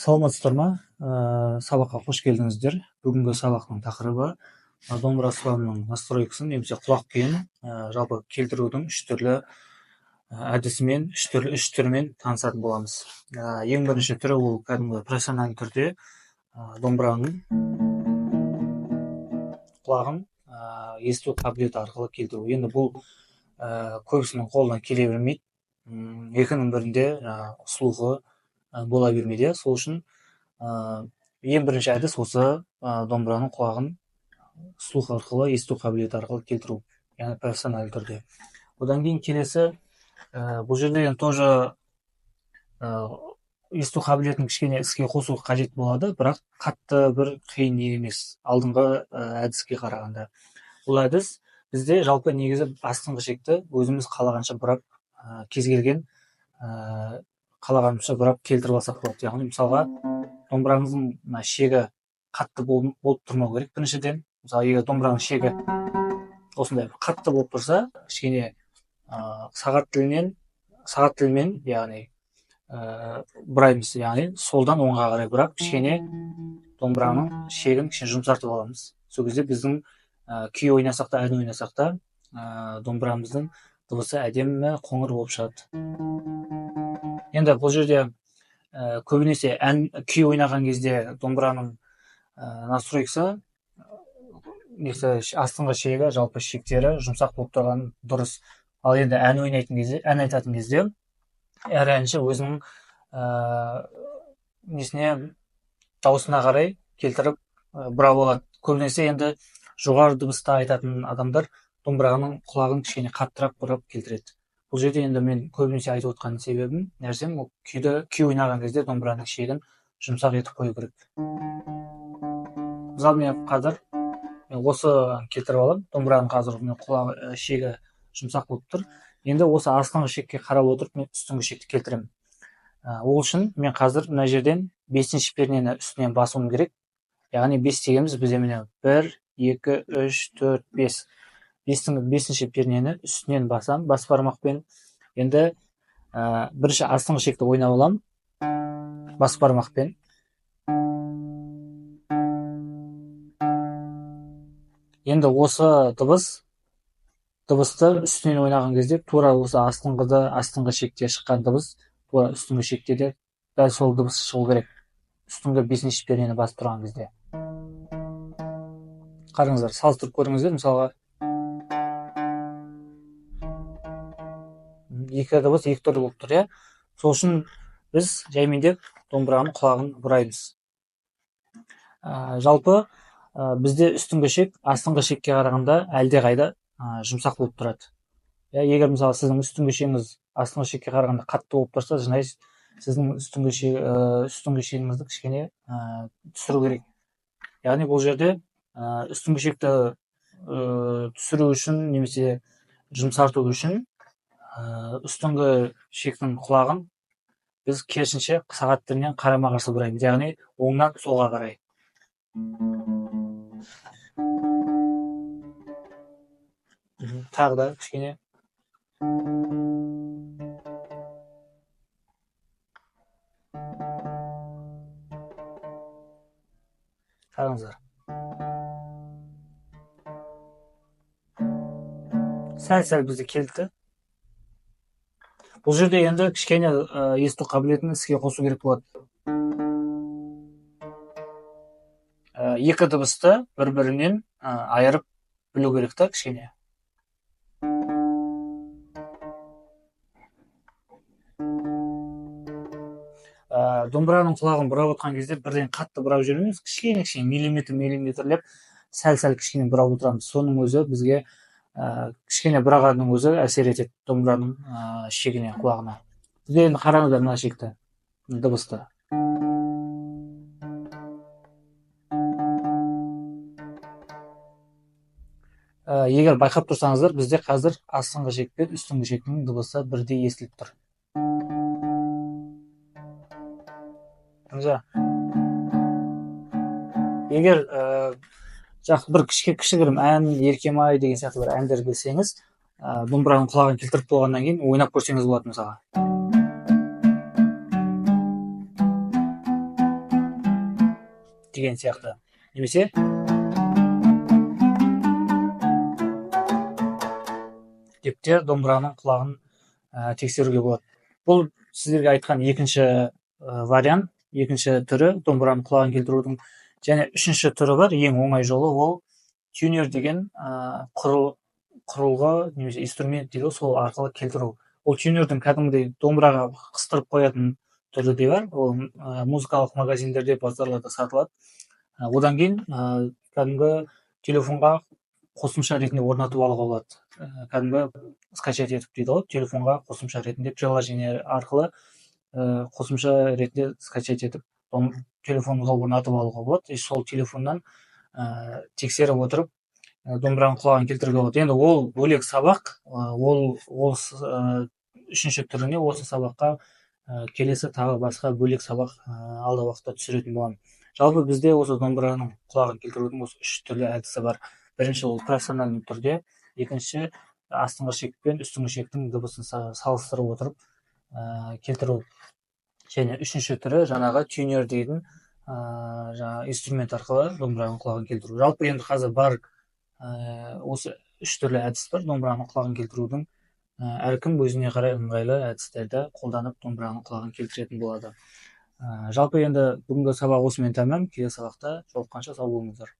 Саламатсыздар ма? Сабаққа қош келдіңіздер. Бүгінгі сабақтың тақырыбы домбыра ұстаруының настройкасын немесе құлақ күйін жалпы келтірудің үш түрлі әдісімен, үш түрімен танысатын боламыз. Ең бірінші түрі ол кәдімгі профессионалды түрде домбыраның құлағын есту қабілеті арқылы келтіру. Енді бұл көбісінің қолынан келе бермейді. Екінің бірінде слухы бола бермейді. Сол үшін ең бірінші әдіс осы домбыраның құлағын слух арқылы, есту қабілеті арқылы келтіру, яғни профессионалды түрде. Одан кейін келесі, бұл жерде тоже есту қабілетін кішкене іске қосу қажет болады, бірақ қатты бір қиын емес алдыңғы әдіске қарағанда. Бұл әдіс бізде жалпы негізі астыңғы ішекті өзіміз қалағанша бұрап, кез келген қалағанымызша бұрап келтіріп алсақ болады. Яғни мысалға домбыраңыздың шегі қатты болып тұрмау керек біріншіден. Мысалы, егер домбыраның шегі осындай қатты болып тұрса, кішкене сағат тілмен, яғни бұраймыз, яғни солдан оңға қарай бұрап, кішкене домбыраның шегін кішкене жұмсартып аламыз. Сол кезде біздің күй ойнасақ та, ән ойнасақ та, домбырамыздың дыбысы әдемі қоңыр болып шығады. Енді бұл жерде көбінесе күй ойнаған кезде домбыраның настройкасы астыңғы шегі, жалпы шектері жұмсақ болып тұрған дұрыс. Ал енді ән айтатын кезде әр әнші өзінің даусына қарай келтіріп бұрап алады. Көбінесе енді жоғары дыбыста айтатын адамдар домбыраның құлағын кішкене қаттырақ бұрап келтіреді. Бұл жерде енді мен көбінесе айтып отқан себебім нәрсем ол күй ойнаған кезде домбыраның шегін жұмсақ етіп қою керек. Мысалы, мен қазір осы келтіріп аламын. Домбыраның қазір құлағы шегі жұмсақ болып тұр. Енді осы астыңғы шекке қарап отырып мен үстіңгі шекті келтіремін. Ол үшін мен қазір мына жерден 5-ші пернені үстінен басуым керек. Яғни 5 дегеніміз бізде міне 1, 2, 3, 4, 5. 5-ші пернені үстінен басам, бас бармақпен. Енді бірінші астыңғы шекті ойнап аламын бас бармақпен. Енді осы дыбысты үстінен ойнаған кезде тура осы астыңғы шекте шыққан дыбыс тура үстіңгі шекте де дәл сол дыбыс шығу керек. Үстіңгі 5-ші пернені басып тұрған кезде. Қараңыздар, салыстырып көріңіздер. Мысалға, екі дыбыс екі түрлі болып тұр, Сол үшін біз жаймендеп домбыраның құлағын бұраймыз. Жалпы бізде үстіңгі шек астыңғы шекке қарағанда әлдеқайда жұмсақ болып тұрады. Егер мысалы сіздің үстіңгі шегіңіз астыңғы шекке қарағанда қатты болып тұрса, сіздің үстіңгі шегіңізді кішкене түсіру керек. Яғни бұл жерде үстіңгі шекті түсіру үшін немесе жұмсарту үшін үстіңгі шектің құлағын біз керісінше сағат тілінен қарама-қарсы бұраймыз, яғни оңнан солға қарай. Тағы да кішкене. Қараңыздар. Сәл бізде келді. Бұл жерде енді кішкене есту қабілетін іске қосу керек болады. Екі дыбысты бір-бірінен айырып білу керек та кішкене. Домбыраның құлағын бұрап отқан кезде бірден қатты бұрап жүрмейміз, кішкене миллиметрлеп сәл кішкене бұрап отырамыз. Соның өзі бізге кішкене бұрағанның өзі әсер етеді домбыраның шегіне, құлағына. Бізде енді қараңыздар мына шекті, дыбысты. Егер байқап тұрсаңыздар, бізде қазір астыңғы шек пен үстіңгі шектің дыбысы бірдей естіліп тұр. Егер бір кішігірім ән, еркемай деген сияқты бір әндер білсеңіз, домбыраның құлағын келтіріп болғаннан кейін ойнап көрсеңіз болады. Мысалға, деген сияқты. Немесе деп те домбыраның құлағын тексеруге болады. Бұл сіздерге айтқан екінші вариант, екінші түрі домбыраның құлағын келтірудің. Және үшінші түрі бар, ең оңай жолы, ол тюнер деген құрылғы немесе инструмент дейді, сол арқылы келтіру. Ол тюнердің кәдімгідей домбыраға қыстырып қоятын түрі де бар. Ол музыкалық магазиндерде, базарларда сатылады. Одан кейін кәдімгі телефонға қосымша ретінде орнатып алуға болады. Кәдімгі скачать етіп дейді ғой, телефонға қосымша ретінде приложение арқылы қосымша ретінде скачать етіп телефонға орнатып алуға болады. Сол телефоннан тексеріп отырып домбыраның құлағын келтіруге болады. Енді ол бөлек сабақ, ол үшінші түріне, осы сабаққа келесі тағы басқа бөлек сабақ алда уақытта түсіретін боламын. Жалпы бізде осы домбыраның құлағын келтірудің осы үш түрлі әдісі бар. Бірінші ол профессиональный түрде, екінші астыңғы шек пен үстіңгі шектің дыбысын салыстырып отырып келтіру. Және үшінші түрі жаңағы тюнер дейтін инструмент арқылы домбыраның құлағын келтіру. Жалпы енді қазір бар осы үш түрлі әдіс бар домбыраның құлағын келтірудің. Әркім өзіне қарай ыңғайлы әдістерді қолданып домбыраның құлағын келтіретін болады. Жалпы енді бүгінгі сабақ осымен тәмам. Келесі сабақта жолыққанша сау болыңыздар.